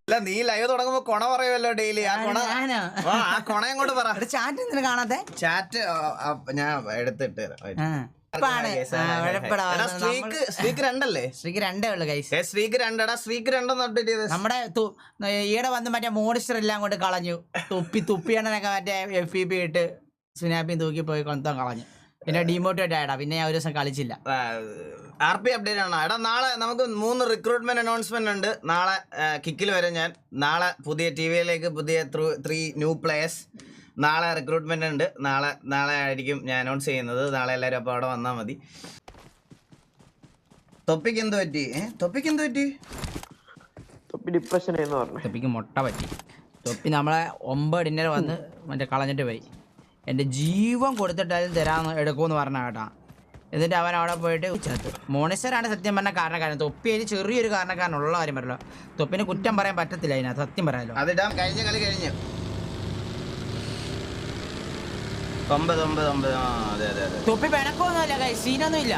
അല്ല നീ ലൈവ് തുടങ്ങുമ്പോ കൊണ പറയുമല്ലോ ഡെയിലി. ആ കൊണ അങ്ങോട്ട് പറ. ചാറ്റ് എന്തിനാ കാണാത്തെ? ചാറ്റ് ഞാൻ എടുത്തിട്ട് സ്ട്രീക്ക് 2 അല്ലേ? സ്ട്രീക്ക് 2 ഉള്ളു ഗൈസ്. സ്ട്രീക്ക് 2 സ്ട്രീക്ക് 2 അപ്ഡേറ്റ് ചെയ്ത് നമ്മുടെ ഈടെ വന്ന് മറ്റേ മോണിസ്റ്റർ എല്ലാം കൊണ്ട് കളഞ്ഞു. തുപ്പിയാണൊക്കെ മറ്റേ FEP ഇട്ട് സ്നാപ്പിൽ തൂക്കി പോയി കൊന്തം കളഞ്ഞു. പിന്നെ ഡീമോട്ടിവേറ്റ് ആയടാ. പിന്നെ ഞാൻ ഒരു ദിവസം കളിച്ചില്ല. RP അപ്ഡേറ്റ് ആണ്. എടാ നാളെ നമുക്ക് 3 റിക്രൂട്ട്മെന്റ് അനൗൺസ്മെന്റ് ഉണ്ട്. നാളെ കിക്കിൽ വരും ഞാൻ. നാളെ പുതിയ TVയിലേക്ക് പുതിയ 3 ന്യൂ പ്ലേയേഴ്സ്. നാളെ റിക്രൂട്ട്മെന്റ് ഉണ്ട്. നാളെ ആയിരിക്കും ഞാൻ അനൗൺസ് ചെയ്യുന്നത്. നാളെ എല്ലാവരും അപ്പോൾ അവിടെ വന്നാൽ മതി. തൊപ്പിക്ക് എന്ത് പറ്റി? തൊപ്പി ഡിപ്രഷൻ എന്ന് പറഞ്ഞു. തൊപ്പിക്ക് മുട്ട പറ്റി. തൊപ്പി നമ്മളെ 9 ഡിന്നർ വന്ന് മറ്റേ കളഞ്ഞിട്ട് പോയി. എൻ്റെ ജീവൻ കൊടുത്തിട്ടാലും തരാമെന്ന് എടുക്കുമെന്ന് പറഞ്ഞ കേട്ടാ. എന്നിട്ട് അവൻ അവിടെ പോയിട്ട് ഉച്ചത്ത് മോണിസ്റ്ററാണ് സത്യം പറഞ്ഞ കാരണക്കാരൻ. തൊപ്പി അതിന് ചെറിയൊരു കാരണക്കാരനുള്ള കാര്യം പറയല്ലോ. തൊപ്പിന് കുറ്റം പറയാൻ പറ്റത്തില്ല അതിനകത്ത്, സത്യം പറയാലോ. അതിടാം. കഴിഞ്ഞ കളി കഴിഞ്ഞു. 9. അതെ. തൊപ്പി പിണക്കൊന്നുമില്ല, സീനൊന്നും ഇല്ല.